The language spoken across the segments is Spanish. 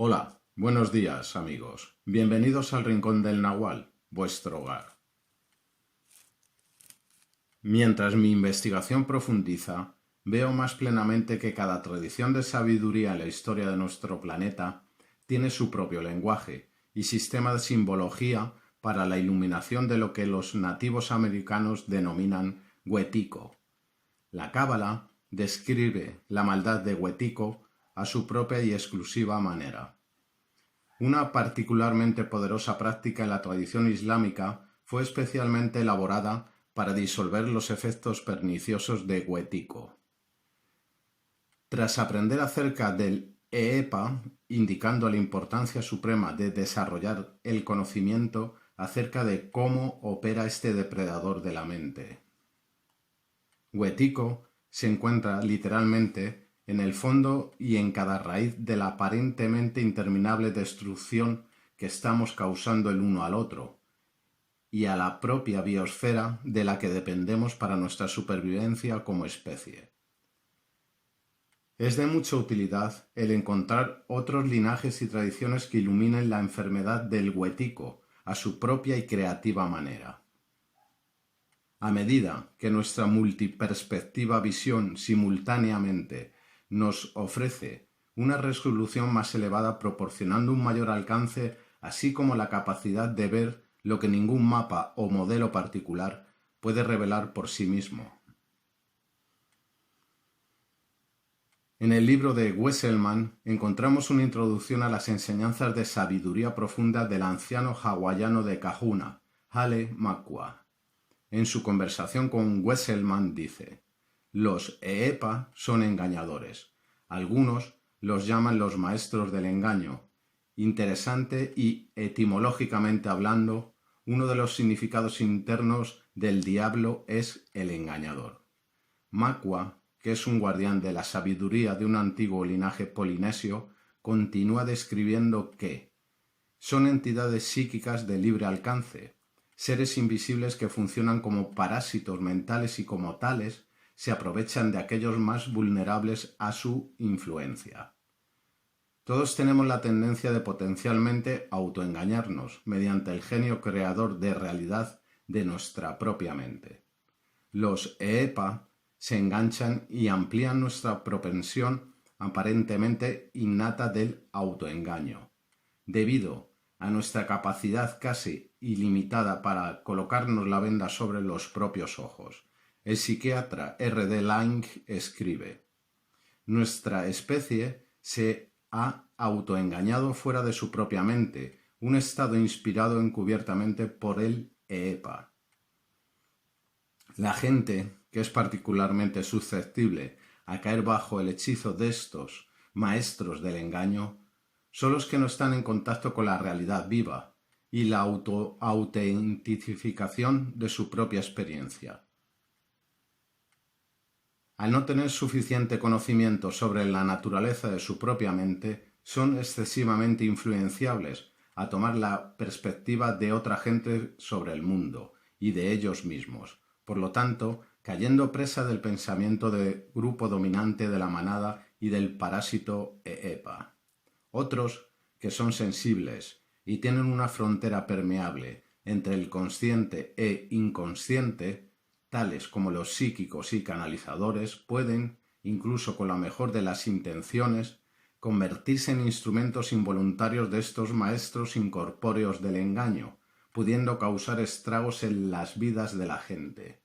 Hola, buenos días amigos. Bienvenidos al Rincón del Nahual, vuestro hogar. Mientras mi investigación profundiza, veo más plenamente que cada tradición de sabiduría en la historia de nuestro planeta tiene su propio lenguaje y sistema de simbología para la iluminación de lo que los nativos americanos denominan Wetiko. La Cábala describe la maldad de Wetiko a su propia y exclusiva manera. Una particularmente poderosa práctica en la tradición islámica fue especialmente elaborada para disolver los efectos perniciosos de Wetiko. Tras aprender acerca del EEPA, indicando la importancia suprema de desarrollar el conocimiento acerca de cómo opera este depredador de la mente. Wetiko se encuentra literalmente en el fondo y en cada raíz de la aparentemente interminable destrucción que estamos causando el uno al otro, y a la propia biosfera de la que dependemos para nuestra supervivencia como especie. Es de mucha utilidad el encontrar otros linajes y tradiciones que iluminen la enfermedad del Wetiko a su propia y creativa manera. A medida que nuestra multiperspectiva visión simultáneamente nos ofrece una resolución más elevada proporcionando un mayor alcance, así como la capacidad de ver lo que ningún mapa o modelo particular puede revelar por sí mismo. En el libro de Wesselmann encontramos una introducción a las enseñanzas de sabiduría profunda del anciano hawaiano de Kahuna, Hale Makua. En su conversación con Wesselmann dice: los EEPA son engañadores. Algunos los llaman los maestros del engaño. Interesante y etimológicamente hablando, uno de los significados internos del diablo es el engañador. Makua, que es un guardián de la sabiduría de un antiguo linaje polinesio, continúa describiendo que son entidades psíquicas de libre alcance, seres invisibles que funcionan como parásitos mentales y como tales se aprovechan de aquellos más vulnerables a su influencia. Todos tenemos la tendencia de potencialmente autoengañarnos mediante el genio creador de realidad de nuestra propia mente. Los EEPA se enganchan y amplían nuestra propensión aparentemente innata del autoengaño, debido a nuestra capacidad casi ilimitada para colocarnos la venda sobre los propios ojos. El psiquiatra R.D. Laing escribe: nuestra especie se ha autoengañado fuera de su propia mente, un estado inspirado encubiertamente por el EEPA. La gente que es particularmente susceptible a caer bajo el hechizo de estos maestros del engaño son los que no están en contacto con la realidad viva y la autentificación de su propia experiencia. Al no tener suficiente conocimiento sobre la naturaleza de su propia mente, son excesivamente influenciables a tomar la perspectiva de otra gente sobre el mundo y de ellos mismos, por lo tanto, cayendo presa del pensamiento de grupo dominante de la manada y del parásito EEPA. Otros, que son sensibles y tienen una frontera permeable entre el consciente e inconsciente, tales como los psíquicos y canalizadores, pueden, incluso con la mejor de las intenciones, convertirse en instrumentos involuntarios de estos maestros incorpóreos del engaño, pudiendo causar estragos en las vidas de la gente.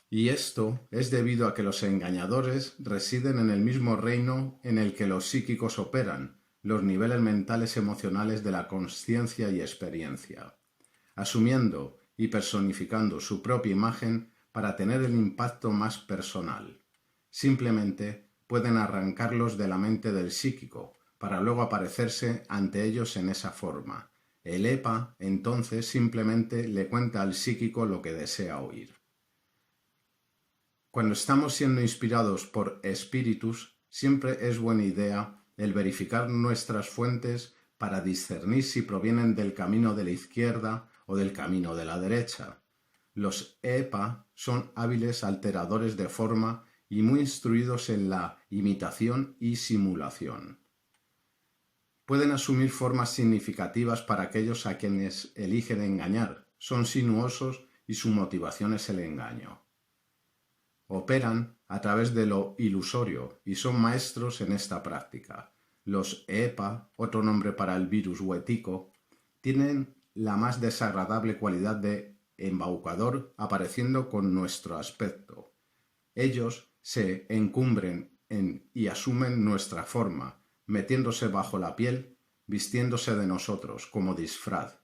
Y esto es debido a que los engañadores residen en el mismo reino en el que los psíquicos operan, los niveles mentales emocionales de la consciencia y experiencia, asumiendo y personificando su propia imagen para tener el impacto más personal. Simplemente pueden arrancarlos de la mente del psíquico, para luego aparecerse ante ellos en esa forma. El EPA, entonces, simplemente le cuenta al psíquico lo que desea oír. Cuando estamos siendo inspirados por espíritus, siempre es buena idea el verificar nuestras fuentes para discernir si provienen del camino de la izquierda o del camino de la derecha. Los EPA son hábiles alteradores de forma y muy instruidos en la imitación y simulación. pueden asumir formas significativas para aquellos a quienes eligen engañar. Son sinuosos y su motivación es el engaño. Operan a través de lo ilusorio y son maestros en esta práctica. Los EPA, otro nombre para el virus huético, tienen la más desagradable cualidad de embaucador apareciendo con nuestro aspecto. Ellos se encumbren y asumen nuestra forma, metiéndose bajo la piel, vistiéndose de nosotros como disfraz,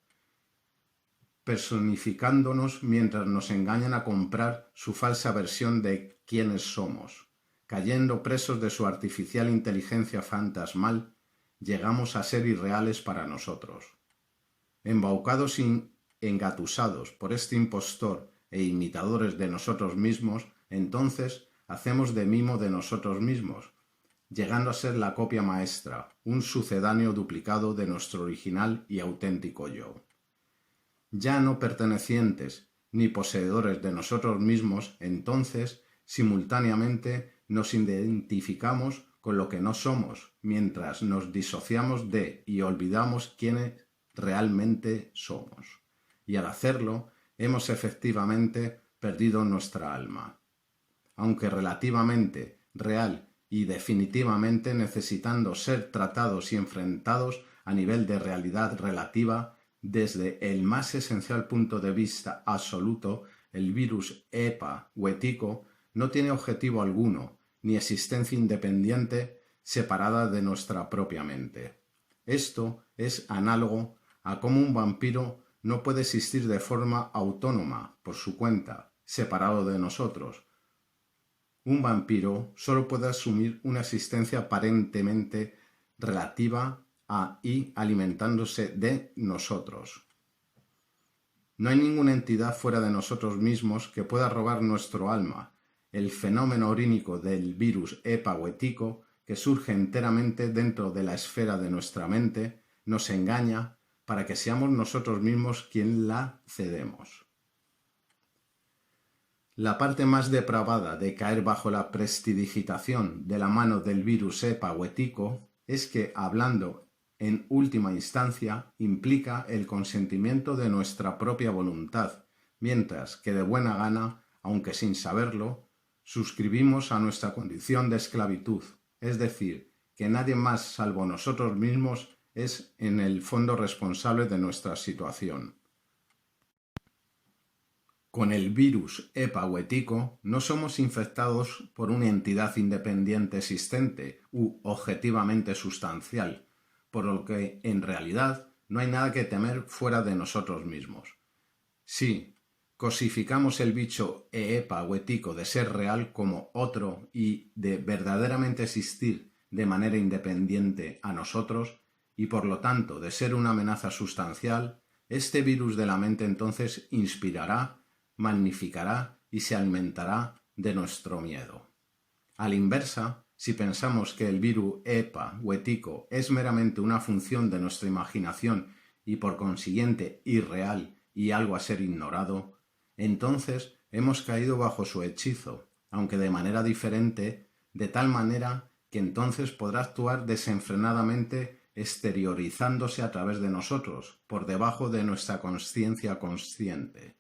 personificándonos mientras nos engañan a comprar su falsa versión de quiénes somos. Cayendo presos de su artificial inteligencia fantasmal, llegamos a ser irreales para nosotros. Embaucados y engatusados por este impostor e imitadores de nosotros mismos, entonces hacemos de mimo de nosotros mismos, llegando a ser la copia maestra, un sucedáneo duplicado de nuestro original y auténtico yo. Ya no pertenecientes ni poseedores de nosotros mismos, entonces, simultáneamente, nos identificamos con lo que no somos, mientras nos disociamos de y olvidamos quiénes realmente somos. Y al hacerlo, hemos efectivamente perdido nuestra alma. Aunque relativamente, real y definitivamente necesitando ser tratados y enfrentados a nivel de realidad relativa, desde el más esencial punto de vista absoluto, el virus EPA huético no tiene objetivo alguno, ni existencia independiente separada de nuestra propia mente. Esto es análogo a cómo un vampiro no puede existir de forma autónoma, por su cuenta, separado de nosotros. Un vampiro solo puede asumir una existencia aparentemente relativa a y alimentándose de nosotros. No hay ninguna entidad fuera de nosotros mismos que pueda robar nuestro alma. El fenómeno orínico del virus EPA huético, que surge enteramente dentro de la esfera de nuestra mente, nos engaña para que seamos nosotros mismos quien la cedemos. La parte más depravada de caer bajo la prestidigitación de la mano del virus EPA huético es que, hablando en última instancia, implica el consentimiento de nuestra propia voluntad, mientras que de buena gana, aunque sin saberlo, suscribimos a nuestra condición de esclavitud, es decir, que nadie más salvo nosotros mismos es en el fondo responsable de nuestra situación. Con el virus EPA huético no somos infectados por una entidad independiente existente u objetivamente sustancial, por lo que en realidad no hay nada que temer fuera de nosotros mismos. Sí, cosificamos el bicho EPA huético de ser real como otro y de verdaderamente existir de manera independiente a nosotros, y por lo tanto de ser una amenaza sustancial, este virus de la mente entonces inspirará, magnificará y se alimentará de nuestro miedo. A la inversa, si pensamos que el virus EPA huético es meramente una función de nuestra imaginación y por consiguiente irreal y algo a ser ignorado, entonces hemos caído bajo su hechizo, aunque de manera diferente, de tal manera que entonces podrá actuar desenfrenadamente exteriorizándose a través de nosotros, por debajo de nuestra consciencia consciente.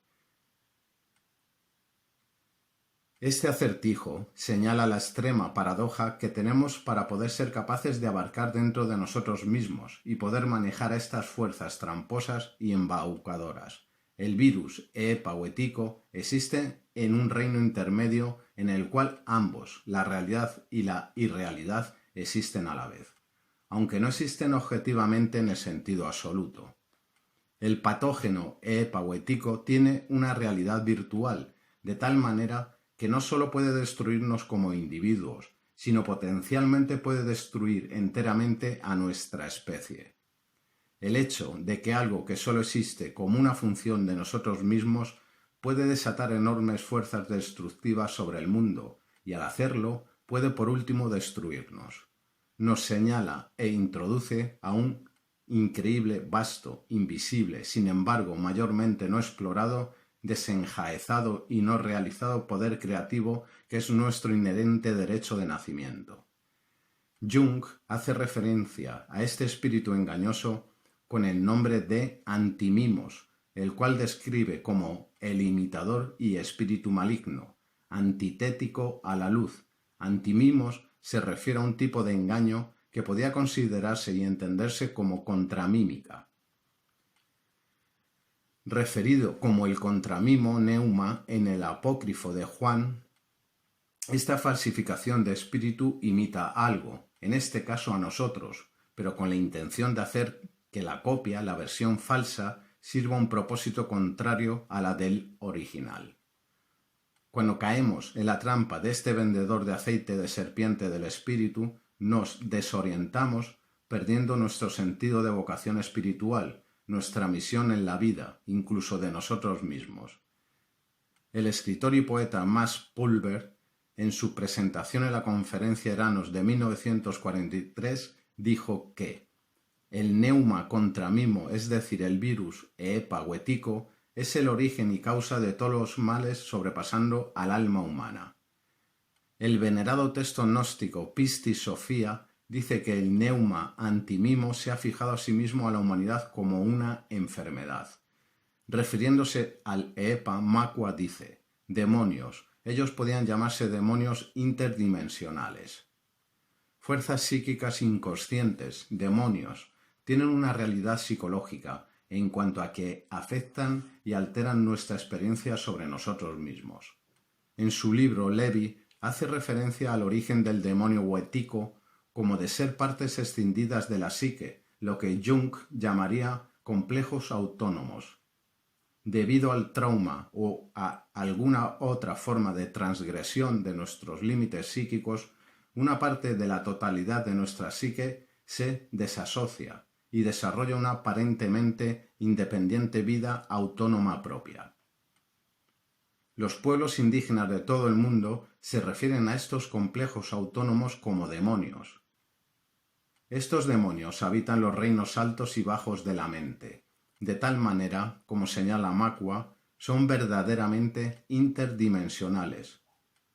Este acertijo señala la extrema paradoja que tenemos para poder ser capaces de abarcar dentro de nosotros mismos y poder manejar a estas fuerzas tramposas y embaucadoras. El virus EPA huético existe en un reino intermedio en el cual ambos, la realidad y la irrealidad, existen a la vez, aunque no existen objetivamente en el sentido absoluto. El patógeno EPA huético tiene una realidad virtual, de tal manera que no solo puede destruirnos como individuos, sino potencialmente puede destruir enteramente a nuestra especie. El hecho de que algo que solo existe como una función de nosotros mismos puede desatar enormes fuerzas destructivas sobre el mundo y al hacerlo puede por último destruirnos. Nos señala e introduce a un increíble, vasto, invisible, sin embargo mayormente no explorado, desenjaezado y no realizado poder creativo que es nuestro inherente derecho de nacimiento. Jung hace referencia a este espíritu engañoso con el nombre de antimimos, el cual describe como el imitador y espíritu maligno, antitético a la luz. Antimimos se refiere a un tipo de engaño que podía considerarse y entenderse como contramímica. Referido como el contramimo neuma en el apócrifo de Juan, esta falsificación de espíritu imita algo, en este caso a nosotros, pero con la intención de hacer que la copia, la versión falsa, sirva a un propósito contrario a la del original. Cuando caemos en la trampa de este vendedor de aceite de serpiente del espíritu, nos desorientamos perdiendo nuestro sentido de vocación espiritual, nuestra misión en la vida, incluso de nosotros mismos. El escritor y poeta Max Pulver, en su presentación en la conferencia Eranos de 1943, dijo que el neuma contramimo, es decir, el virus EPA o etico, es el origen y causa de todos los males sobrepasando al alma humana. El venerado texto gnóstico Pistis Sophia dice que el neuma antimimo se ha fijado a sí mismo a la humanidad como una enfermedad. Refiriéndose al EPA, Macua dice: demonios. Ellos podían llamarse demonios interdimensionales. Fuerzas psíquicas inconscientes, demonios, tienen una realidad psicológica en cuanto a que afectan y alteran nuestra experiencia sobre nosotros mismos. En su libro, Levi hace referencia al origen del demonio huético como de ser partes escindidas de la psique, lo que Jung llamaría complejos autónomos. Debido al trauma o a alguna otra forma de transgresión de nuestros límites psíquicos, una parte de la totalidad de nuestra psique se desasocia y desarrolla una aparentemente independiente vida autónoma propia. Los pueblos indígenas de todo el mundo se refieren a estos complejos autónomos como demonios. Estos demonios habitan los reinos altos y bajos de la mente. De tal manera, como señala Macua, son verdaderamente interdimensionales,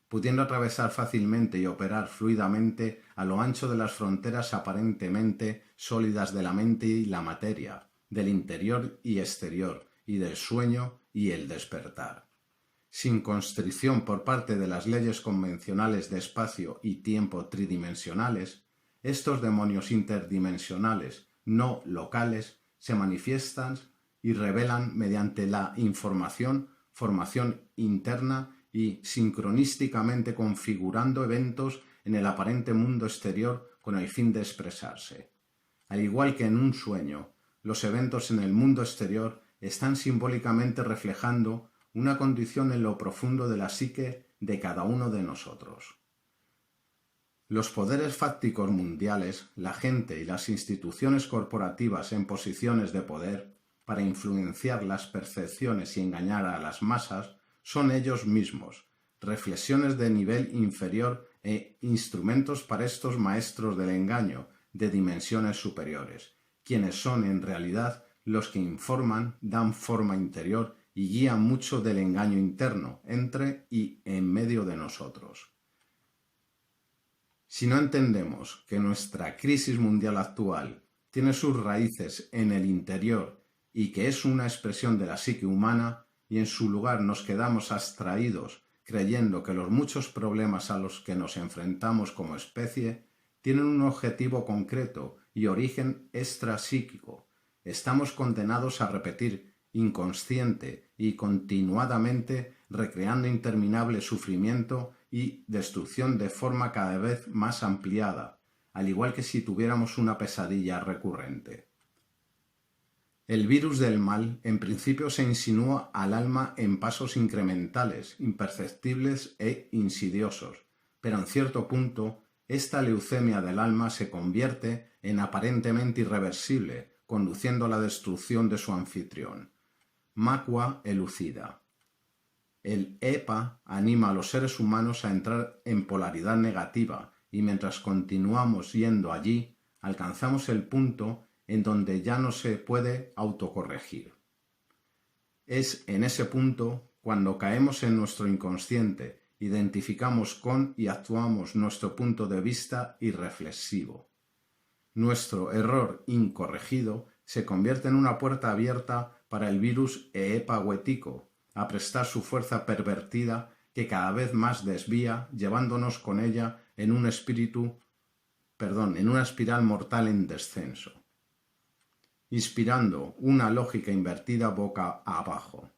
pudiendo atravesar fácilmente y operar fluidamente a lo ancho de las fronteras aparentemente sólidas de la mente y la materia, del interior y exterior, y del sueño y el despertar. Sin constricción por parte de las leyes convencionales de espacio y tiempo tridimensionales, estos demonios interdimensionales no locales se manifiestan y revelan mediante la información, formación interna y sincronísticamente configurando eventos en el aparente mundo exterior con el fin de expresarse. Al igual que en un sueño, los eventos en el mundo exterior están simbólicamente reflejando una condición en lo profundo de la psique de cada uno de nosotros. Los poderes fácticos mundiales, la gente y las instituciones corporativas en posiciones de poder para influenciar las percepciones y engañar a las masas son ellos mismos, reflexiones de nivel inferior e instrumentos para estos maestros del engaño de dimensiones superiores, quienes son en realidad los que informan, dan forma interior y guían mucho del engaño interno entre y en medio de nosotros. Si no entendemos que nuestra crisis mundial actual tiene sus raíces en el interior y que es una expresión de la psique humana, y en su lugar nos quedamos abstraídos creyendo que los muchos problemas a los que nos enfrentamos como especie tienen un objetivo concreto y origen extrapsíquico, estamos condenados a repetir inconsciente y continuadamente recreando interminable sufrimiento y destrucción de forma cada vez más ampliada, al igual que si tuviéramos una pesadilla recurrente. El virus del mal en principio se insinúa al alma en pasos incrementales, imperceptibles e insidiosos, pero en cierto punto esta leucemia del alma se convierte en aparentemente irreversible, conduciendo a la destrucción de su anfitrión. Macua elucida. El EPA anima a los seres humanos a entrar en polaridad negativa y mientras continuamos yendo allí, alcanzamos el punto en donde ya no se puede autocorregir. Es en ese punto cuando caemos en nuestro inconsciente identificamos con y actuamos nuestro punto de vista irreflexivo. Nuestro error incorregido se convierte en una puerta abierta para el virus EPA huético a prestar su fuerza pervertida que cada vez más desvía, llevándonos con ella en una espiral mortal en descenso, inspirando una lógica invertida boca abajo.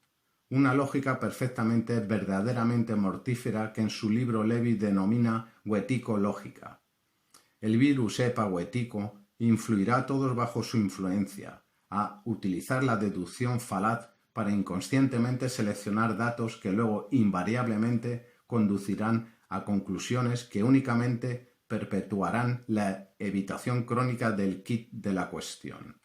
Una lógica verdaderamente mortífera que en su libro Levi denomina huético-lógica. El virus EPA huético influirá a todos bajo su influencia, a utilizar la deducción falaz para inconscientemente seleccionar datos que luego invariablemente conducirán a conclusiones que únicamente perpetuarán la evitación crónica del quid de la cuestión.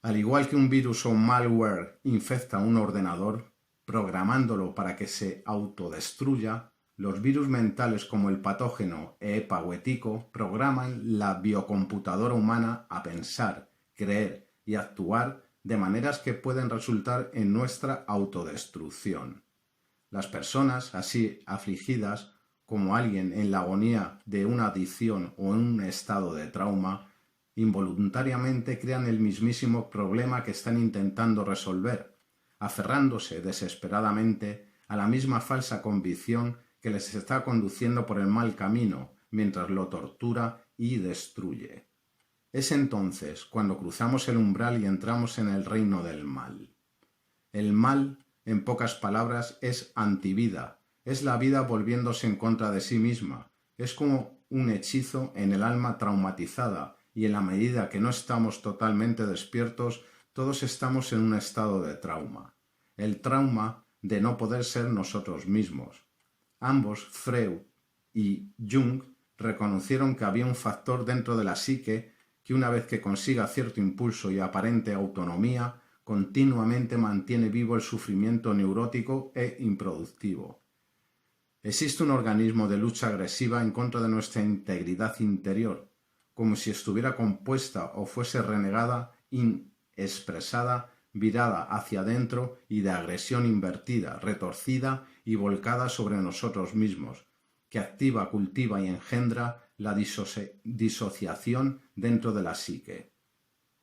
Al igual que un virus o malware infecta un ordenador, programándolo para que se autodestruya, los virus mentales como el patógeno EPA huético programan la biocomputadora humana a pensar, creer y actuar de maneras que pueden resultar en nuestra autodestrucción. Las personas así afligidas, como alguien en la agonía de una adicción o en un estado de trauma, involuntariamente crean el mismísimo problema que están intentando resolver, aferrándose desesperadamente a la misma falsa convicción que les está conduciendo por el mal camino, mientras lo tortura y destruye. Es entonces cuando cruzamos el umbral y entramos en el reino del mal. El mal, en pocas palabras, es antivida, es la vida volviéndose en contra de sí misma, es como un hechizo en el alma traumatizada, y en la medida que no estamos totalmente despiertos, todos estamos en un estado de trauma. El trauma de no poder ser nosotros mismos. Ambos, Freud y Jung, reconocieron que había un factor dentro de la psique que una vez que consiga cierto impulso y aparente autonomía, continuamente mantiene vivo el sufrimiento neurótico e improductivo. Existe un organismo de lucha agresiva en contra de nuestra integridad interior, como si estuviera compuesta o fuese renegada, inexpresada, virada hacia adentro y de agresión invertida, retorcida y volcada sobre nosotros mismos, que activa, cultiva y engendra la disociación dentro de la psique.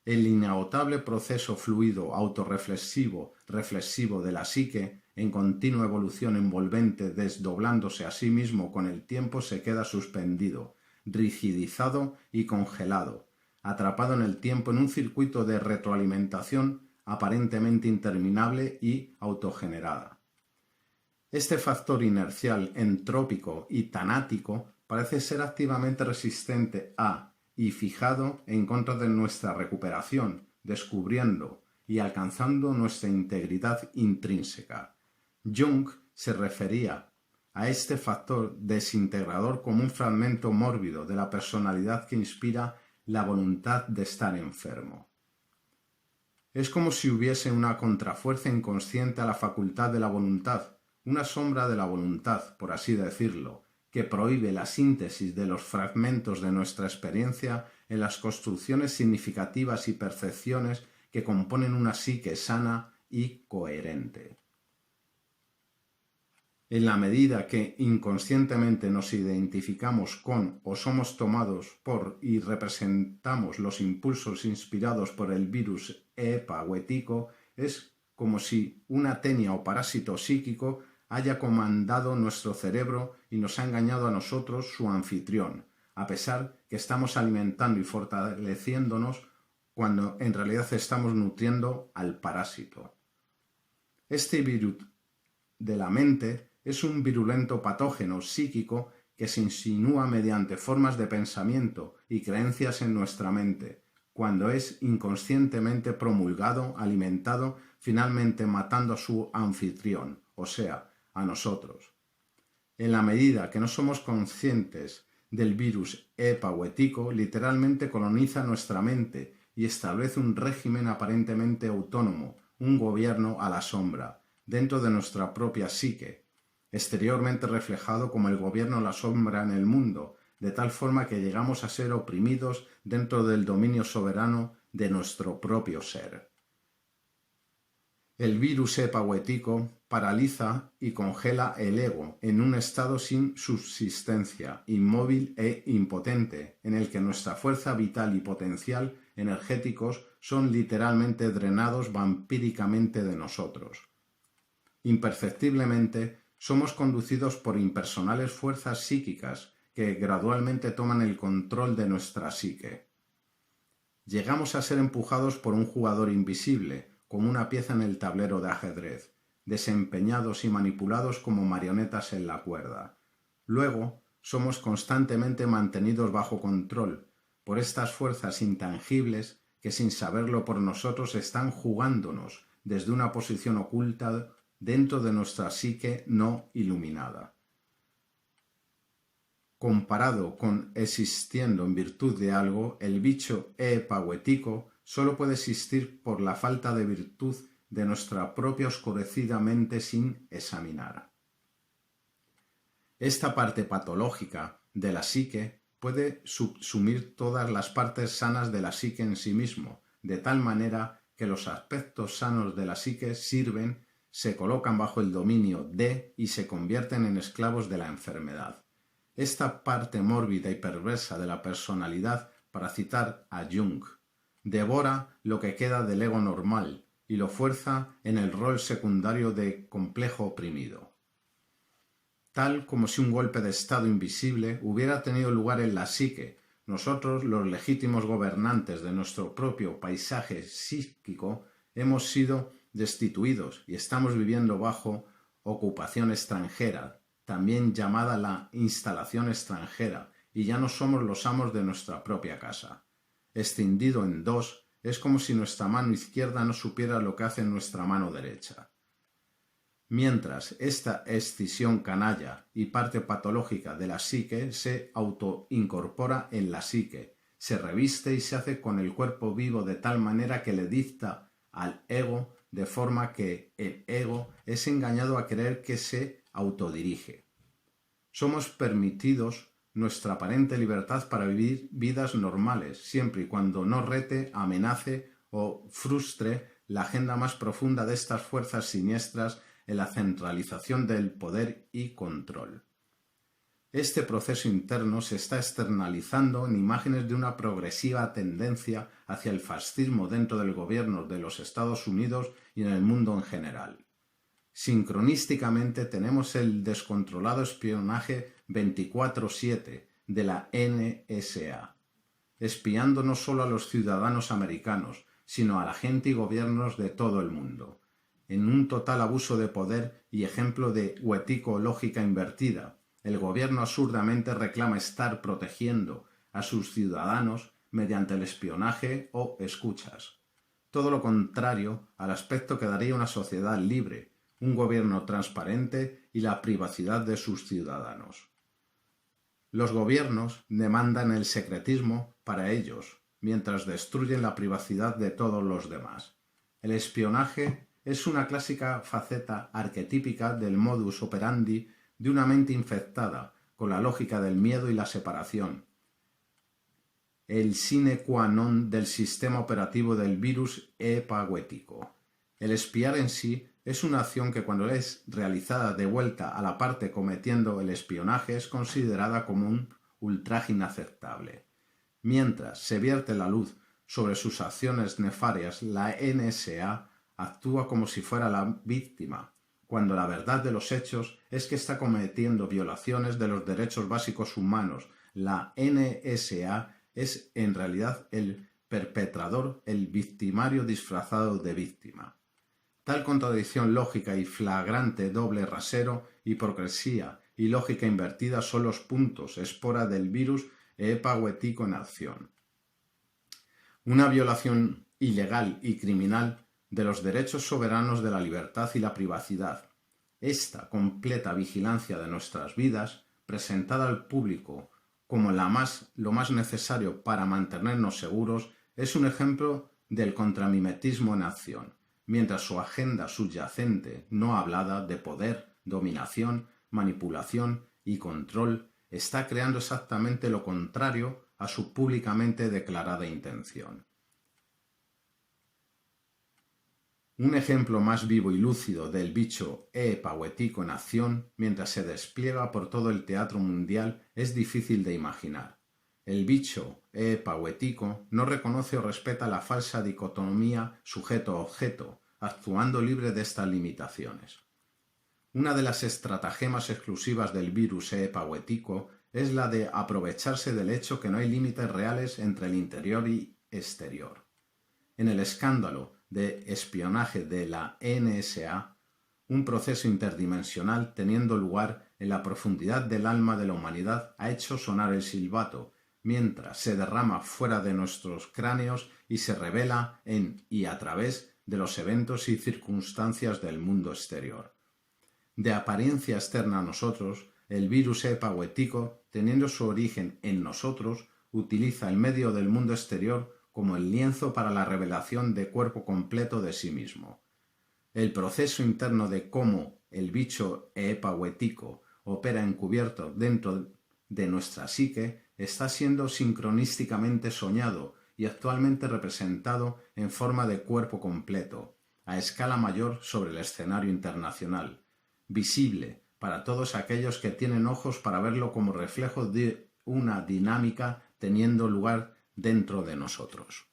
El inagotable proceso fluido autorreflexivo, reflexivo de la psique, en continua evolución envolvente, desdoblándose a sí mismo con el tiempo, se queda suspendido, rigidizado y congelado, atrapado en el tiempo en un circuito de retroalimentación aparentemente interminable y autogenerada. Este factor inercial, entrópico y tanático parece ser activamente resistente a y fijado en contra de nuestra recuperación, descubriendo y alcanzando nuestra integridad intrínseca. Jung se refería a este factor desintegrador como un fragmento mórbido de la personalidad que inspira la voluntad de estar enfermo. Es como si hubiese una contrafuerza inconsciente a la facultad de la voluntad, una sombra de la voluntad, por así decirlo, que prohíbe la síntesis de los fragmentos de nuestra experiencia en las construcciones significativas y percepciones que componen una psique sana y coherente. En la medida que inconscientemente nos identificamos con o somos tomados por y representamos los impulsos inspirados por el virus EPA huético, es como si una tenia o parásito psíquico haya comandado nuestro cerebro y nos ha engañado a nosotros, su anfitrión, a pesar que estamos alimentando y fortaleciéndonos cuando en realidad estamos nutriendo al parásito. Este virus de la mente es un virulento patógeno psíquico que se insinúa mediante formas de pensamiento y creencias en nuestra mente, cuando es inconscientemente promulgado, alimentado, finalmente matando a su anfitrión, o sea, a nosotros. En la medida que no somos conscientes del virus EPA huético, literalmente coloniza nuestra mente y establece un régimen aparentemente autónomo, un gobierno a la sombra, dentro de nuestra propia psique, exteriormente reflejado como el gobierno a la sombra en el mundo, de tal forma que llegamos a ser oprimidos dentro del dominio soberano de nuestro propio ser. El virus EPA huético paraliza y congela el ego en un estado sin subsistencia, inmóvil e impotente, en el que nuestra fuerza vital y potencial energéticos son literalmente drenados vampíricamente de nosotros. Imperceptiblemente somos conducidos por impersonales fuerzas psíquicas que gradualmente toman el control de nuestra psique. Llegamos a ser empujados por un jugador invisible, como una pieza en el tablero de ajedrez, desempeñados y manipulados como marionetas en la cuerda. Luego, somos constantemente mantenidos bajo control por estas fuerzas intangibles que, sin saberlo por nosotros, están jugándonos desde una posición oculta dentro de nuestra psique no iluminada. Comparado con existiendo en virtud de algo, el bicho epahuetico solo puede existir por la falta de virtud de nuestra propia oscurecida mente sin examinar. Esta parte patológica de la psique puede subsumir todas las partes sanas de la psique en sí mismo, de tal manera que los aspectos sanos de la psique sirven, se colocan bajo el dominio de y se convierten en esclavos de la enfermedad. Esta parte mórbida y perversa de la personalidad, para citar a Jung, devora lo que queda del ego normal y lo fuerza en el rol secundario de complejo oprimido. Tal como si un golpe de estado invisible hubiera tenido lugar en la psique, nosotros, los legítimos gobernantes de nuestro propio paisaje psíquico, hemos sido destituidos y estamos viviendo bajo ocupación extranjera, también llamada la instalación extranjera, y ya no somos los amos de nuestra propia casa. Escindido en dos, es como si nuestra mano izquierda no supiera lo que hace nuestra mano derecha. Mientras esta escisión canalla y parte patológica de la psique se autoincorpora en la psique, se reviste y se hace con el cuerpo vivo de tal manera que le dicta al ego, de forma que el ego es engañado a creer que se autodirige. Somos permitidos nuestra aparente libertad para vivir vidas normales, siempre y cuando no rete, amenace o frustre la agenda más profunda de estas fuerzas siniestras en la centralización del poder y control. Este proceso interno se está externalizando en imágenes de una progresiva tendencia hacia el fascismo dentro del gobierno de los Estados Unidos y en el mundo en general. Sincronísticamente tenemos el descontrolado espionaje 24/7 de la NSA, espiando no solo a los ciudadanos americanos, sino a la gente y gobiernos de todo el mundo, en un total abuso de poder y ejemplo de huetico-lógica invertida. El gobierno absurdamente reclama estar protegiendo a sus ciudadanos mediante el espionaje o escuchas. Todo lo contrario al aspecto que daría una sociedad libre, un gobierno transparente y la privacidad de sus ciudadanos. Los gobiernos demandan el secretismo para ellos, mientras destruyen la privacidad de todos los demás. El espionaje es una clásica faceta arquetípica del modus operandi de una mente infectada con la lógica del miedo y la separación, el sine qua non del sistema operativo del virus epahuético. El espiar en sí es una acción que, cuando es realizada de vuelta a la parte cometiendo el espionaje, es considerada como un ultraje inaceptable. Mientras se vierte la luz sobre sus acciones nefarias, la NSA actúa como si fuera la víctima, cuando la verdad de los hechos es que está cometiendo violaciones de los derechos básicos humanos. La NSA es en realidad el perpetrador, el victimario disfrazado de víctima. Tal contradicción lógica y flagrante, doble rasero, hipocresía y lógica invertida son los puntos espora del virus epahuético en acción. Una violación ilegal y criminal de los derechos soberanos de la libertad y la privacidad. Esta completa vigilancia de nuestras vidas, presentada al público como lo más necesario para mantenernos seguros, es un ejemplo del contramimetismo en acción, mientras su agenda subyacente no hablada de poder, dominación, manipulación y control está creando exactamente lo contrario a su públicamente declarada intención. Un ejemplo más vivo y lúcido del bicho Epahuetico en acción mientras se despliega por todo el teatro mundial es difícil de imaginar. El bicho Epahuetico no reconoce o respeta la falsa dicotomía sujeto-objeto, actuando libre de estas limitaciones. Una de las estratagemas exclusivas del virus Epahuetico es la de aprovecharse del hecho que no hay límites reales entre el interior y exterior. En el escándalo de espionaje de la NSA, un proceso interdimensional teniendo lugar en la profundidad del alma de la humanidad ha hecho sonar el silbato, mientras se derrama fuera de nuestros cráneos y se revela en y a través de los eventos y circunstancias del mundo exterior. De apariencia externa a nosotros, el virus epahuetico, teniendo su origen en nosotros, utiliza el medio del mundo exterior como el lienzo para la revelación de cuerpo completo de sí mismo. El proceso interno de cómo el bicho epahuetico opera encubierto dentro de nuestra psique está siendo sincronísticamente soñado y actualmente representado en forma de cuerpo completo, a escala mayor sobre el escenario internacional, visible para todos aquellos que tienen ojos para verlo como reflejo de una dinámica teniendo lugar dentro de nosotros.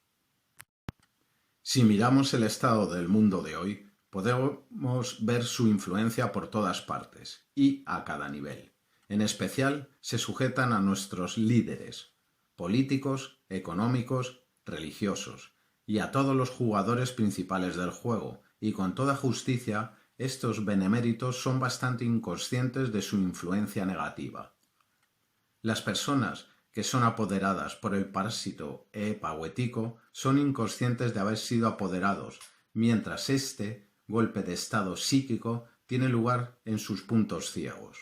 Si miramos el estado del mundo de hoy, podemos ver su influencia por todas partes y a cada nivel. En especial, se sujetan a nuestros líderes, políticos, económicos, religiosos, y a todos los jugadores principales del juego, y con toda justicia, estos beneméritos son bastante inconscientes de su influencia negativa. Las personas que son apoderadas por el parásito epahuetico son inconscientes de haber sido apoderados, mientras este golpe de estado psíquico tiene lugar en sus puntos ciegos.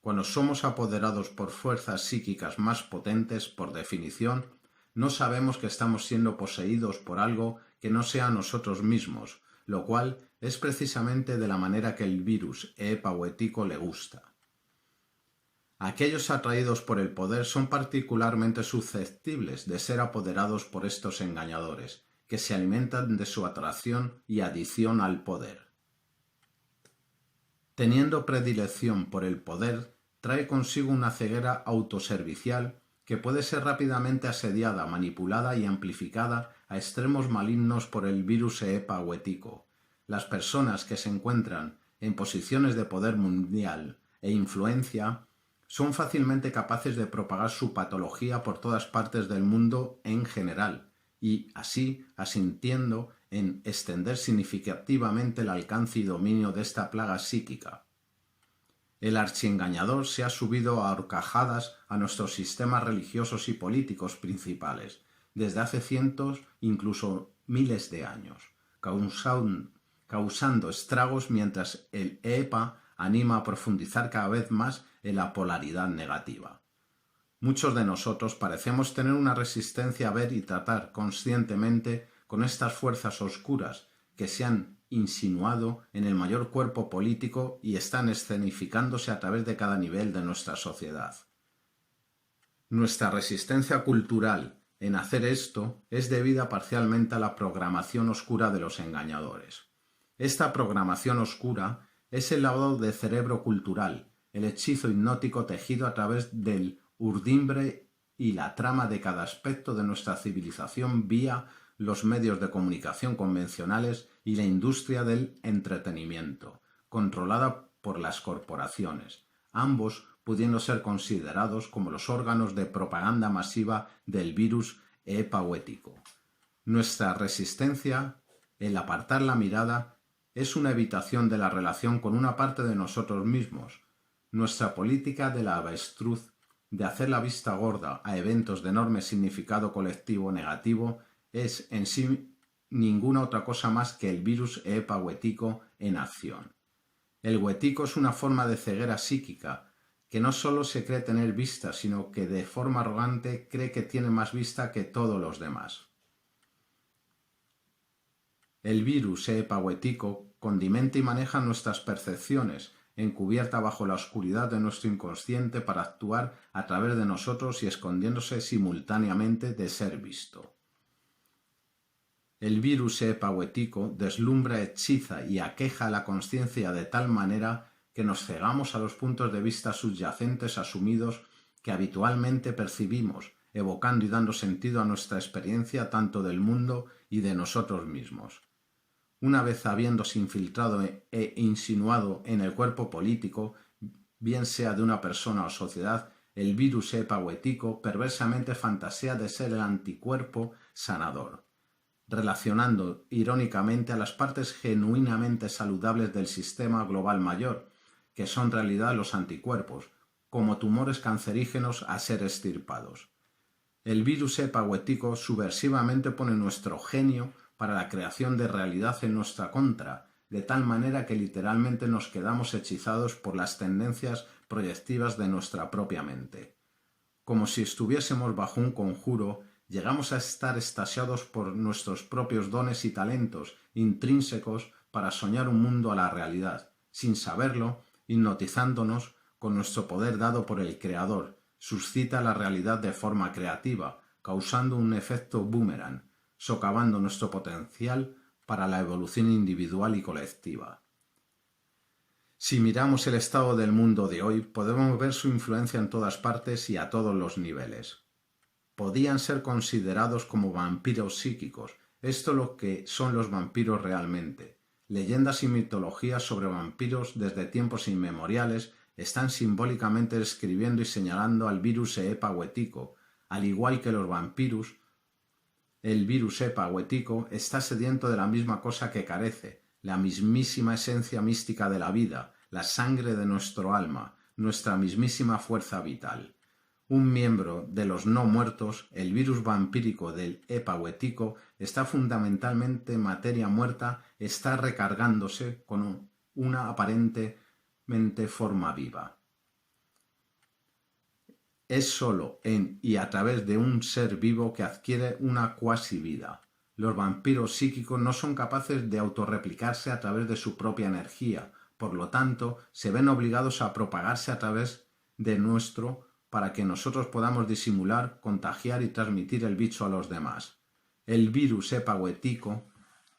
Cuando somos apoderados por fuerzas psíquicas más potentes, por definición, no sabemos que estamos siendo poseídos por algo que no sea nosotros mismos, lo cual es precisamente de la manera que el virus epahuetico le gusta. Aquellos atraídos por el poder son particularmente susceptibles de ser apoderados por estos engañadores, que se alimentan de su atracción y adicción al poder. Teniendo predilección por el poder, trae consigo una ceguera autoservicial que puede ser rápidamente asediada, manipulada y amplificada a extremos malignos por el virus epahuetico. Las personas que se encuentran en posiciones de poder mundial e influencia son fácilmente capaces de propagar su patología por todas partes del mundo en general y, así, asintiendo en extender significativamente el alcance y dominio de esta plaga psíquica. El archiengañador se ha subido a horcajadas a nuestros sistemas religiosos y políticos principales, desde hace cientos, incluso miles de años, causando estragos mientras el EPA anima a profundizar cada vez más en la polaridad negativa. Muchos de nosotros parecemos tener una resistencia a ver y tratar conscientemente con estas fuerzas oscuras que se han insinuado en el mayor cuerpo político y están escenificándose a través de cada nivel de nuestra sociedad. Nuestra resistencia cultural en hacer esto es debida parcialmente a la programación oscura de los engañadores. Esta programación oscura es el lavado de cerebro cultural, el hechizo hipnótico tejido a través del urdimbre y la trama de cada aspecto de nuestra civilización vía los medios de comunicación convencionales y la industria del entretenimiento, controlada por las corporaciones, ambos pudiendo ser considerados como los órganos de propaganda masiva del virus epahuetico. Nuestra resistencia, el apartar la mirada, es una evitación de la relación con una parte de nosotros mismos. Nuestra política de la avestruz, de hacer la vista gorda a eventos de enorme significado colectivo negativo, es en sí ninguna otra cosa más que el virus epahuetico en acción. El huetico es una forma de ceguera psíquica que no solo se cree tener vista, sino que de forma arrogante cree que tiene más vista que todos los demás. El virus epahuetico condimenta y maneja nuestras percepciones, encubierta bajo la oscuridad de nuestro inconsciente para actuar a través de nosotros y escondiéndose simultáneamente de ser visto. El virus epahuético deslumbra, hechiza y aqueja la conciencia de tal manera que nos cegamos a los puntos de vista subyacentes asumidos que habitualmente percibimos, evocando y dando sentido a nuestra experiencia tanto del mundo y de nosotros mismos. Una vez habiéndose infiltrado e insinuado en el cuerpo político, bien sea de una persona o sociedad, el virus epahuético perversamente fantasea de ser el anticuerpo sanador, relacionando irónicamente a las partes genuinamente saludables del sistema global mayor, que son en realidad los anticuerpos, como tumores cancerígenos a ser extirpados. El virus epahuético subversivamente pone nuestro genio para la creación de realidad en nuestra contra, de tal manera que literalmente nos quedamos hechizados por las tendencias proyectivas de nuestra propia mente. Como si estuviésemos bajo un conjuro, llegamos a estar extasiados por nuestros propios dones y talentos intrínsecos para soñar un mundo a la realidad, sin saberlo, hipnotizándonos con nuestro poder dado por el Creador, suscita la realidad de forma creativa, causando un efecto boomerang, socavando nuestro potencial para la evolución individual y colectiva. Si miramos el estado del mundo de hoy, podemos ver su influencia en todas partes y a todos los niveles. Podían ser considerados como vampiros psíquicos, esto es lo que son los vampiros realmente. Leyendas y mitologías sobre vampiros desde tiempos inmemoriales están simbólicamente describiendo y señalando al virus epahuético, al igual que los vampiros. El virus epahuético está sediento de la misma cosa que carece, la mismísima esencia mística de la vida, la sangre de nuestro alma, nuestra mismísima fuerza vital. Un miembro de los no muertos, el virus vampírico del epahuético, está fundamentalmente materia muerta, está recargándose con una aparentemente forma viva. Es sólo en y a través de un ser vivo que adquiere una cuasi vida. Los vampiros psíquicos no son capaces de autorreplicarse a través de su propia energía, por lo tanto, se ven obligados a propagarse a través de nuestro para que nosotros podamos disimular, contagiar y transmitir el bicho a los demás. El virus epahuético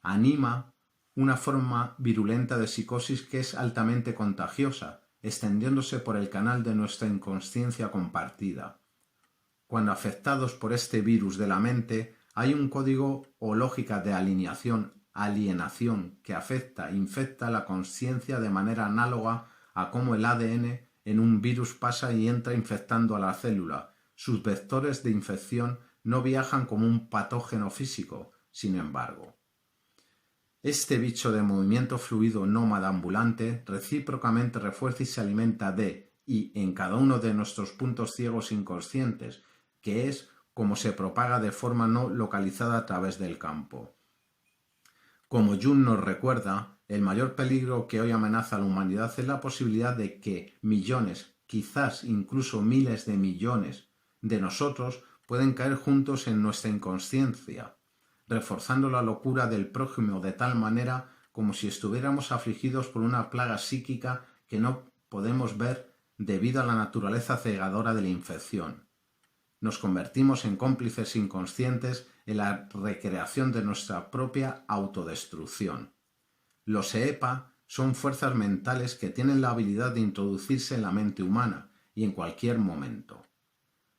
anima una forma virulenta de psicosis que es altamente contagiosa, extendiéndose por el canal de nuestra inconsciencia compartida. Cuando afectados por este virus de la mente, hay un código o lógica de alienación que afecta e infecta la consciencia de manera análoga a cómo el ADN en un virus pasa y entra infectando a la célula. Sus vectores de infección no viajan como un patógeno físico, sin embargo. Este bicho de movimiento fluido nómada ambulante recíprocamente refuerza y se alimenta de y en cada uno de nuestros puntos ciegos inconscientes, que es como se propaga de forma no localizada a través del campo. Como Jung nos recuerda, el mayor peligro que hoy amenaza a la humanidad es la posibilidad de que millones, quizás incluso miles de millones de nosotros pueden caer juntos en nuestra inconsciencia, reforzando la locura del prójimo de tal manera como si estuviéramos afligidos por una plaga psíquica que no podemos ver debido a la naturaleza cegadora de la infección. Nos convertimos en cómplices inconscientes en la recreación de nuestra propia autodestrucción. Los EPA son fuerzas mentales que tienen la habilidad de introducirse en la mente humana y en cualquier momento.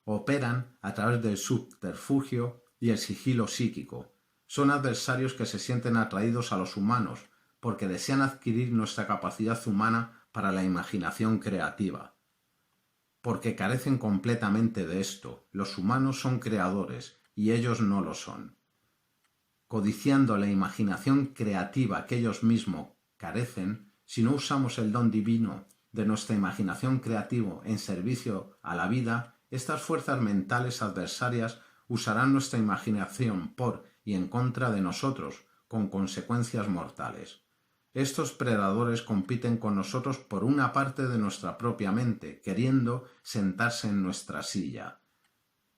Operan a través del subterfugio y el sigilo psíquico. Son adversarios que se sienten atraídos a los humanos porque desean adquirir nuestra capacidad humana para la imaginación creativa. Porque carecen completamente de esto. Los humanos son creadores y ellos no lo son. Codiciando la imaginación creativa que ellos mismos carecen, si no usamos el don divino de nuestra imaginación creativa en servicio a la vida, estas fuerzas mentales adversarias usarán nuestra imaginación por y en contra de nosotros, con consecuencias mortales. Estos predadores compiten con nosotros por una parte de nuestra propia mente, queriendo sentarse en nuestra silla.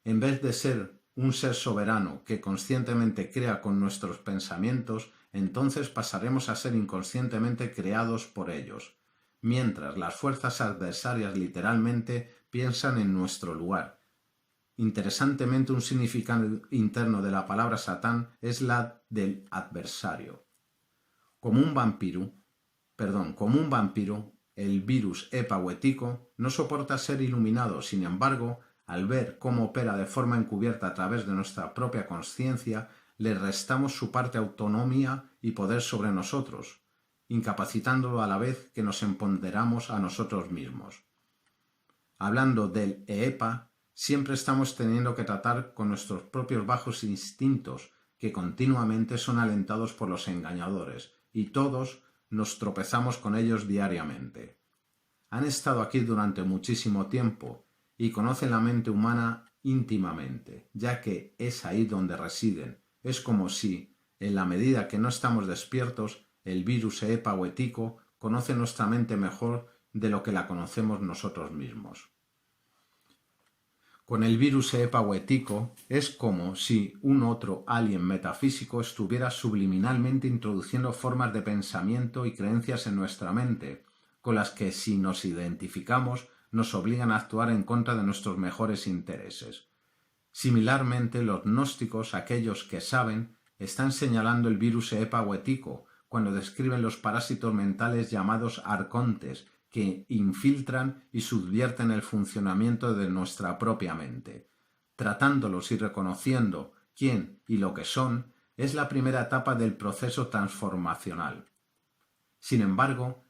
En vez de ser un ser soberano que conscientemente crea con nuestros pensamientos, entonces pasaremos a ser inconscientemente creados por ellos, mientras las fuerzas adversarias literalmente piensan en nuestro lugar, Interesantemente, un significado interno de la palabra Satán es la del adversario. Como un vampiro, el virus EPA o ETICO no soporta ser iluminado. Sin embargo, al ver cómo opera de forma encubierta a través de nuestra propia consciencia, le restamos su parte autonomía y poder sobre nosotros, incapacitándolo a la vez que nos empoderamos a nosotros mismos. Hablando del EPA, siempre estamos teniendo que tratar con nuestros propios bajos instintos, que continuamente son alentados por los engañadores, y todos nos tropezamos con ellos diariamente. Han estado aquí durante muchísimo tiempo y conocen la mente humana íntimamente, ya que es ahí donde residen. Es como si, en la medida que no estamos despiertos, el virus EPA o ETICO conoce nuestra mente mejor de lo que la conocemos nosotros mismos. Con el virus EPA o ETICO es como si un otro alien metafísico estuviera subliminalmente introduciendo formas de pensamiento y creencias en nuestra mente, con las que si nos identificamos nos obligan a actuar en contra de nuestros mejores intereses. Similarmente, los gnósticos, aquellos que saben, están señalando el virus EPA o ETICO cuando describen los parásitos mentales llamados arcontes, que infiltran y subvierten el funcionamiento de nuestra propia mente. Tratándolos y reconociendo quién y lo que son es la primera etapa del proceso transformacional. Sin embargo,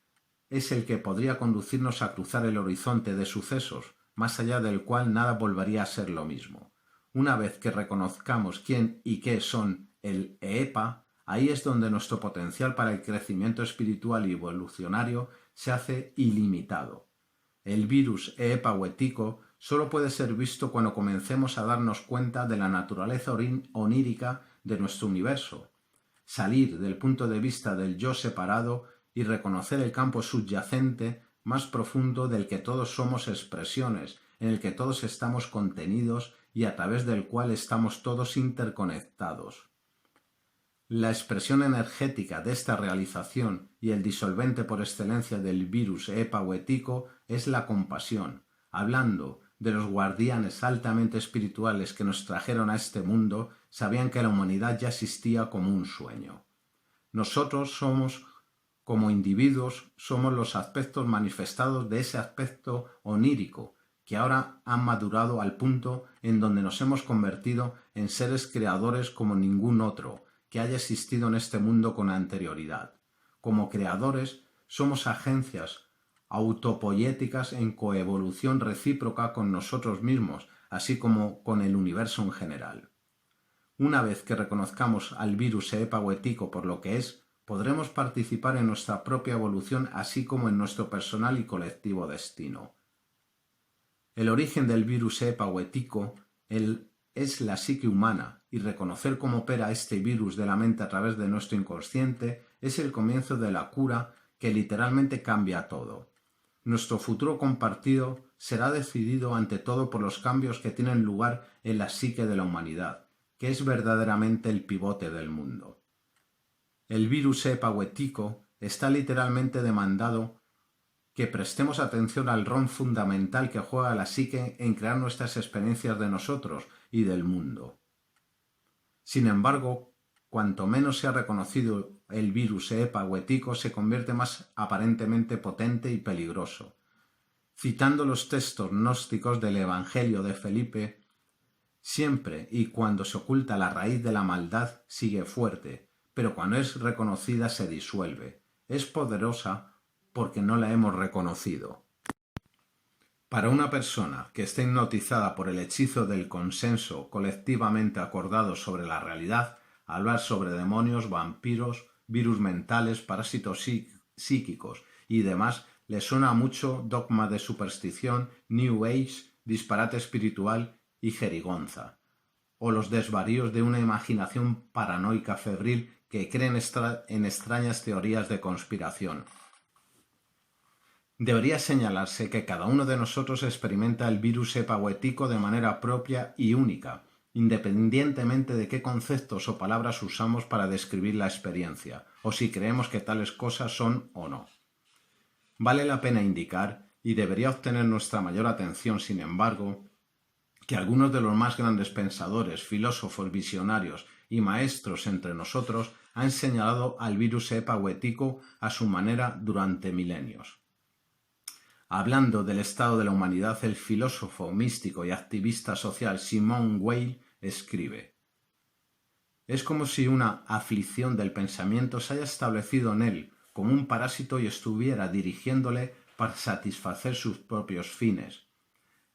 es el que podría conducirnos a cruzar el horizonte de sucesos, más allá del cual nada volvería a ser lo mismo. Una vez que reconozcamos quién y qué son el EPA, ahí es donde nuestro potencial para el crecimiento espiritual y evolucionario se hace ilimitado. El virus EPA o ETICO solo puede ser visto cuando comencemos a darnos cuenta de la naturaleza onírica de nuestro universo, salir del punto de vista del yo separado y reconocer el campo subyacente más profundo del que todos somos expresiones, en el que todos estamos contenidos y a través del cual estamos todos interconectados. La expresión energética de esta realización y el disolvente por excelencia del virus EPA o ETICO es la compasión. Hablando de los guardianes altamente espirituales que nos trajeron a este mundo, sabían que la humanidad ya existía como un sueño. Nosotros como individuos, somos los aspectos manifestados de ese aspecto onírico, que ahora han madurado al punto en donde nos hemos convertido en seres creadores como ningún otro que haya existido en este mundo con anterioridad. Como creadores, somos agencias autopoéticas en coevolución recíproca con nosotros mismos, así como con el universo en general. Una vez que reconozcamos al virus EPA o ETICO por lo que es, podremos participar en nuestra propia evolución así como en nuestro personal y colectivo destino. El origen del virus EPA o ETICO es la psique humana, y reconocer cómo opera este virus de la mente a través de nuestro inconsciente es el comienzo de la cura que literalmente cambia todo. Nuestro futuro compartido será decidido ante todo por los cambios que tienen lugar en la psique de la humanidad, que es verdaderamente el pivote del mundo. El virus EPA o ETICO está literalmente demandado que prestemos atención al rol fundamental que juega la psique en crear nuestras experiencias de nosotros y del mundo. Sin embargo, cuanto menos se ha reconocido el virus EPA o ETICO, se convierte más aparentemente potente y peligroso. Citando los textos gnósticos del Evangelio de Felipe, siempre y cuando se oculta la raíz de la maldad sigue fuerte, pero cuando es reconocida se disuelve. Es poderosa porque no la hemos reconocido. Para una persona que esté hipnotizada por el hechizo del consenso colectivamente acordado sobre la realidad, hablar sobre demonios, vampiros, virus mentales, parásitos psíquicos y demás le suena a mucho dogma de superstición, New Age, disparate espiritual y jerigonza, o los desvaríos de una imaginación paranoica febril que creen en extrañas teorías de conspiración. Debería señalarse que cada uno de nosotros experimenta el virus EPA o ETICO de manera propia y única, independientemente de qué conceptos o palabras usamos para describir la experiencia, o si creemos que tales cosas son o no. Vale la pena indicar, y debería obtener nuestra mayor atención, sin embargo, que algunos de los más grandes pensadores, filósofos, visionarios y maestros entre nosotros han señalado al virus epa-huético a su manera durante milenios. Hablando del estado de la humanidad, el filósofo, místico y activista social Simone Weil escribe: «Es como si una aflicción del pensamiento se haya establecido en él como un parásito y estuviera dirigiéndole para satisfacer sus propios fines.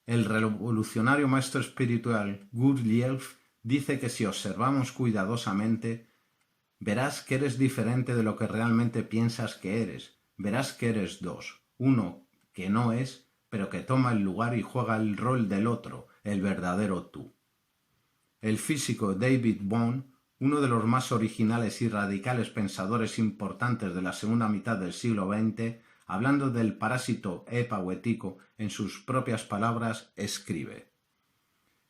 El revolucionario maestro espiritual Gurdjieff dice que si observamos cuidadosamente, verás que eres diferente de lo que realmente piensas que eres. Verás que eres dos, uno que no es, pero que toma el lugar y juega el rol del otro, el verdadero tú». El físico David Bohm, uno de los más originales y radicales pensadores importantes de la segunda mitad del siglo XX, hablando del parásito epa-huético en sus propias palabras, escribe: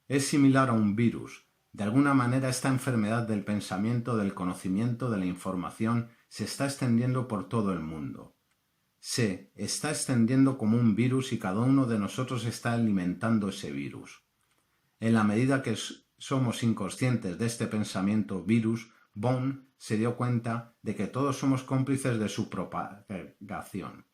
«Es similar a un virus. De alguna manera esta enfermedad del pensamiento, del conocimiento, de la información, se está extendiendo por todo el mundo. Se está extendiendo como un virus y cada uno de nosotros está alimentando ese virus. En la medida que somos inconscientes de este pensamiento virus, Bohm se dio cuenta de que todos somos cómplices de su propagación.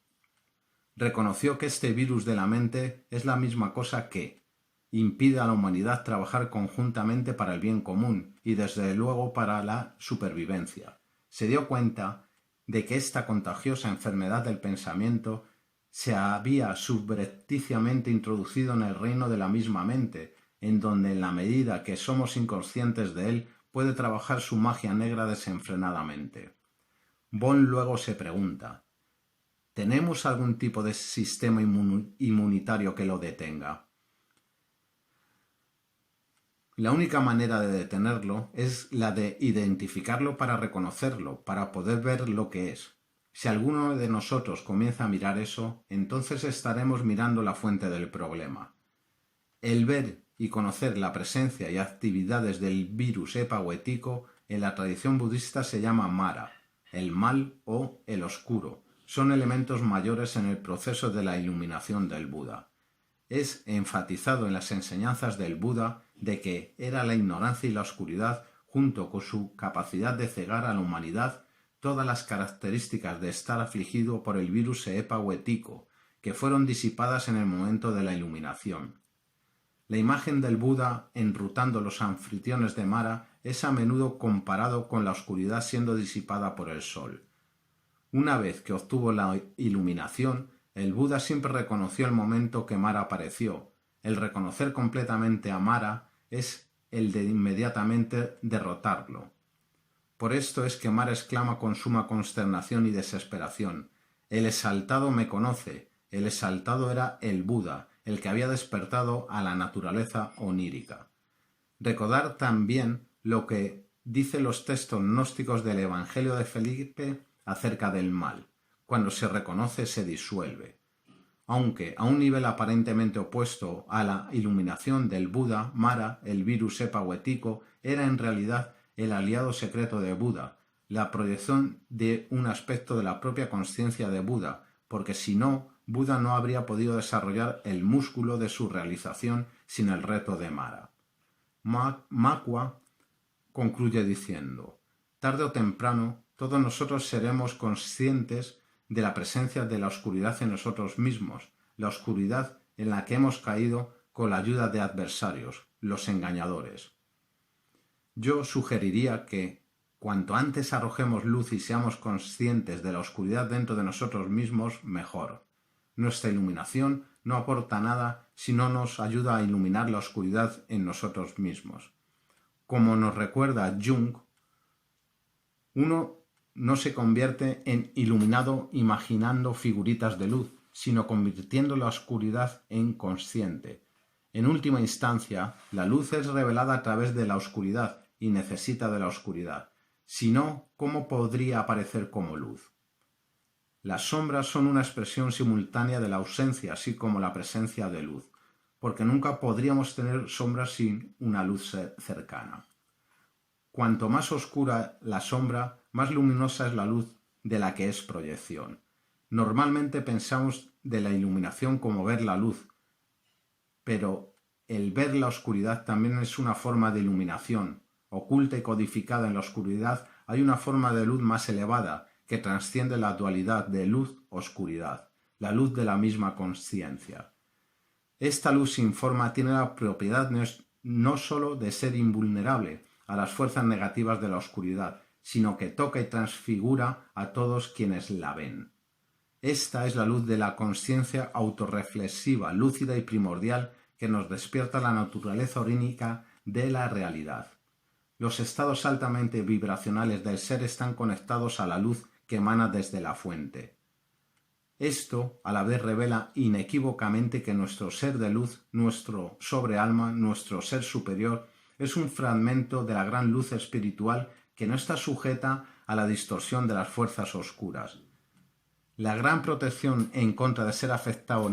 Reconoció que este virus de la mente es la misma cosa que impide a la humanidad trabajar conjuntamente para el bien común y desde luego para la supervivencia. Se dio cuenta de que esta contagiosa enfermedad del pensamiento se había subrepticiamente introducido en el reino de la misma mente, en donde en la medida que somos inconscientes de él puede trabajar su magia negra desenfrenadamente. Bohm luego se pregunta: ¿tenemos algún tipo de sistema inmunitario que lo detenga? La única manera de detenerlo es la de identificarlo para reconocerlo, para poder ver lo que es. Si alguno de nosotros comienza a mirar eso, entonces estaremos mirando la fuente del problema. El ver y conocer la presencia y actividades del virus epa-huético en la tradición budista se llama Mara, el mal o el oscuro. Son elementos mayores en el proceso de la iluminación del Buda. Es enfatizado en las enseñanzas del Buda de que era la ignorancia y la oscuridad, junto con su capacidad de cegar a la humanidad, todas las características de estar afligido por el virus epa-huético, que fueron disipadas en el momento de la iluminación. La imagen del Buda enrutando los anfitriones de Mara es a menudo comparado con la oscuridad siendo disipada por el sol. Una vez que obtuvo la iluminación, el Buda siempre reconoció el momento que Mara apareció. El reconocer completamente a Mara es el de inmediatamente derrotarlo. Por esto es que Mara exclama con suma consternación y desesperación: «El exaltado me conoce». El exaltado era el Buda, el que había despertado a la naturaleza onírica. Recordar también lo que dicen los textos gnósticos del Evangelio de Felipe acerca del mal. Cuando se reconoce se disuelve. Aunque a un nivel aparentemente opuesto a la iluminación del Buda, Mara, el virus epa-huético, era en realidad el aliado secreto de Buda, la proyección de un aspecto de la propia conciencia de Buda, porque si no, Buda no habría podido desarrollar el músculo de su realización sin el reto de Mara. Makwa concluye diciendo: «Tarde o temprano, todos nosotros seremos conscientes de la presencia de la oscuridad en nosotros mismos, la oscuridad en la que hemos caído con la ayuda de adversarios, los engañadores. Yo sugeriría que, cuanto antes arrojemos luz y seamos conscientes de la oscuridad dentro de nosotros mismos, mejor. Nuestra iluminación no aporta nada si no nos ayuda a iluminar la oscuridad en nosotros mismos. Como nos recuerda Jung, uno no se convierte en iluminado imaginando figuritas de luz, sino convirtiendo la oscuridad en consciente. En última instancia, la luz es revelada a través de la oscuridad y necesita de la oscuridad. Si no, ¿cómo podría aparecer como luz? Las sombras son una expresión simultánea de la ausencia, así como la presencia de luz, porque nunca podríamos tener sombras sin una luz cercana. Cuanto más oscura la sombra, más luminosa es la luz de la que es proyección. Normalmente pensamos de la iluminación como ver la luz, pero el ver la oscuridad también es una forma de iluminación. Oculta y codificada en la oscuridad hay una forma de luz más elevada que trasciende la dualidad de luz-oscuridad, la luz de la misma consciencia. Esta luz sin forma tiene la propiedad no sólo de ser invulnerable a las fuerzas negativas de la oscuridad, sino que toca y transfigura a todos quienes la ven. Esta es la luz de la consciencia autorreflexiva, lúcida y primordial que nos despierta la naturaleza orgánica de la realidad. Los estados altamente vibracionales del ser están conectados a la luz que emana desde la fuente. Esto, a la vez, revela inequívocamente que nuestro ser de luz, nuestro sobrealma, nuestro ser superior, es un fragmento de la gran luz espiritual que no está sujeta a la distorsión de las fuerzas oscuras. La gran protección en contra de ser afectado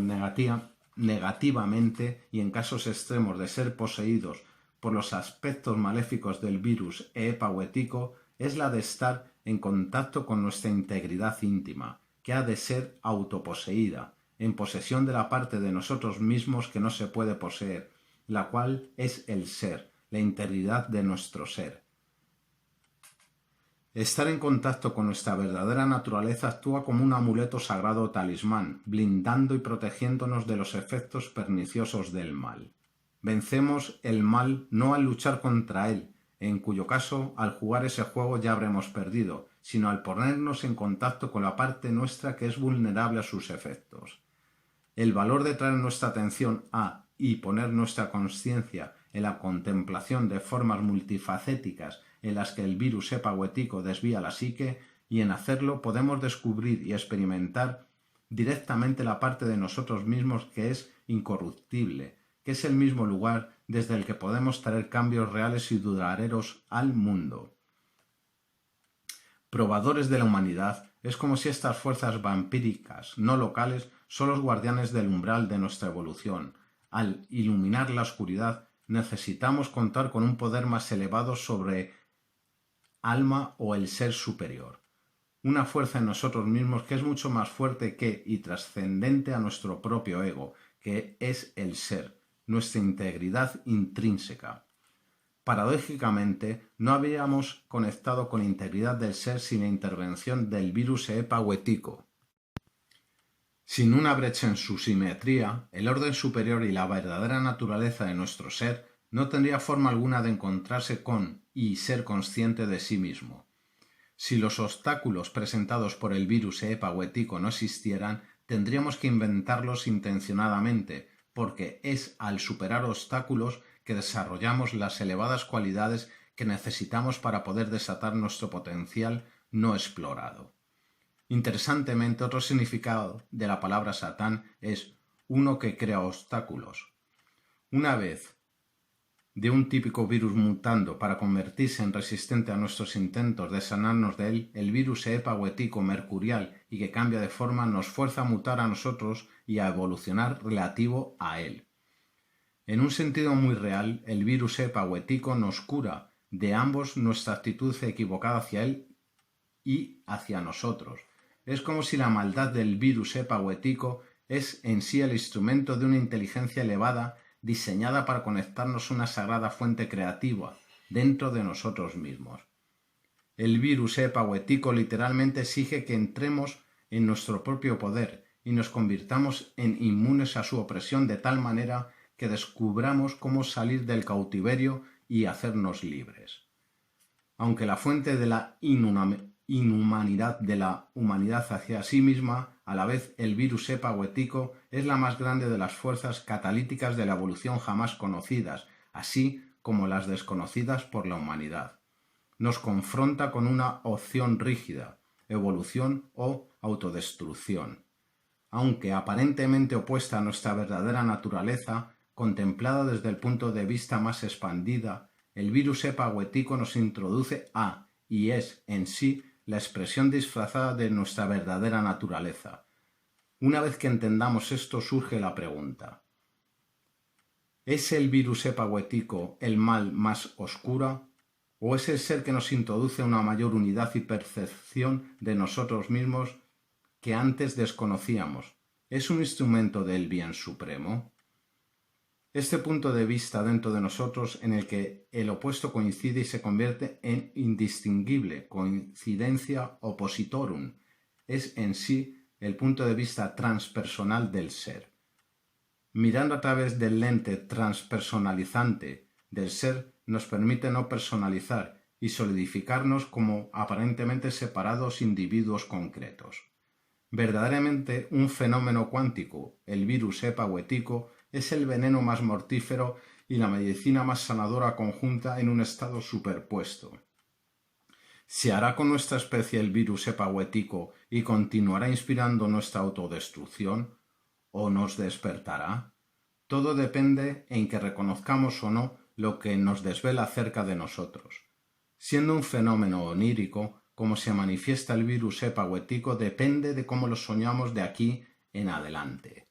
negativamente y en casos extremos de ser poseídos por los aspectos maléficos del virus EPA o ético es la de estar en contacto con nuestra integridad íntima, que ha de ser autoposeída, en posesión de la parte de nosotros mismos que no se puede poseer, la cual es el ser, la integridad de nuestro ser. Estar en contacto con nuestra verdadera naturaleza actúa como un amuleto sagrado o talismán, blindando y protegiéndonos de los efectos perniciosos del mal. Vencemos el mal no al luchar contra él, en cuyo caso al jugar ese juego ya habremos perdido, sino al ponernos en contacto con la parte nuestra que es vulnerable a sus efectos. El valor de traer nuestra atención a y poner nuestra consciencia en la contemplación de formas multifacéticas en las que el virus EPA o ético desvía la psique, y en hacerlo podemos descubrir y experimentar directamente la parte de nosotros mismos que es incorruptible, que es el mismo lugar desde el que podemos traer cambios reales y duraderos al mundo. Probadores de la humanidad, es como si estas fuerzas vampíricas no locales son los guardianes del umbral de nuestra evolución. Al iluminar la oscuridad, necesitamos contar con un poder más elevado sobre alma o el ser superior. Una fuerza en nosotros mismos que es mucho más fuerte que y trascendente a nuestro propio ego, que es el ser, nuestra integridad intrínseca. Paradójicamente, no habíamos conectado con la integridad del ser sin la intervención del virus EPA o ético. Sin una brecha en su simetría, el orden superior y la verdadera naturaleza de nuestro ser no tendría forma alguna de encontrarse con y ser consciente de sí mismo. Si los obstáculos presentados por el virus EPA o ético no existieran, tendríamos que inventarlos intencionadamente, porque es al superar obstáculos que desarrollamos las elevadas cualidades que necesitamos para poder desatar nuestro potencial no explorado. Interesantemente, otro significado de la palabra Satán es uno que crea obstáculos. Una vez de un típico virus mutando para convertirse en resistente a nuestros intentos de sanarnos de él, el virus EPA o ético mercurial y que cambia de forma nos fuerza a mutar a nosotros y a evolucionar relativo a él. En un sentido muy real, el virus EPA o ético nos cura de ambos nuestra actitud equivocada hacia él y hacia nosotros. Es como si la maldad del virus EPA o ético es en sí el instrumento de una inteligencia elevada diseñada para conectarnos a una sagrada fuente creativa dentro de nosotros mismos. El virus EPA o ético literalmente exige que entremos en nuestro propio poder y nos convirtamos en inmunes a su opresión de tal manera que descubramos cómo salir del cautiverio y hacernos libres. Aunque la fuente de la inhumanidad de la humanidad hacia sí misma, a la vez el virus EPA o ético es la más grande de las fuerzas catalíticas de la evolución jamás conocidas, así como las desconocidas por la humanidad. Nos confronta con una opción rígida, evolución o autodestrucción. Aunque aparentemente opuesta a nuestra verdadera naturaleza, contemplada desde el punto de vista más expandida, el virus EPA o ético nos introduce a, y es en sí, la expresión disfrazada de nuestra verdadera naturaleza. Una vez que entendamos esto, surge la pregunta: ¿es el virus EPA o ético el mal más oscuro? ¿O es el ser que nos introduce una mayor unidad y percepción de nosotros mismos que antes desconocíamos? ¿Es un instrumento del bien supremo? Este punto de vista dentro de nosotros en el que el opuesto coincide y se convierte en indistinguible, coincidencia oppositorum, es en sí el punto de vista transpersonal del ser. Mirando a través del lente transpersonalizante del ser nos permite no personalizar y solidificarnos como aparentemente separados individuos concretos. Verdaderamente un fenómeno cuántico, el virus EPA o ético, es el veneno más mortífero y la medicina más sanadora conjunta en un estado superpuesto. ¿Se hará con nuestra especie el virus EPA o ético y continuará inspirando nuestra autodestrucción? ¿O nos despertará? Todo depende en que reconozcamos o no lo que nos desvela acerca de nosotros. Siendo un fenómeno onírico, como se manifiesta el virus EPA o ético depende de cómo lo soñamos de aquí en adelante.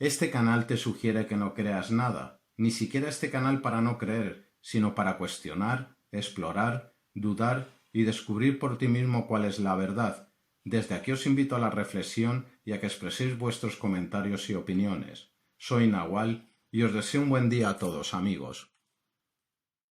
Este canal te sugiere que no creas nada, ni siquiera este canal para no creer, sino para cuestionar, explorar, dudar y descubrir por ti mismo cuál es la verdad. Desde aquí os invito a la reflexión y a que expreséis vuestros comentarios y opiniones. Soy Nahual y os deseo un buen día a todos, amigos.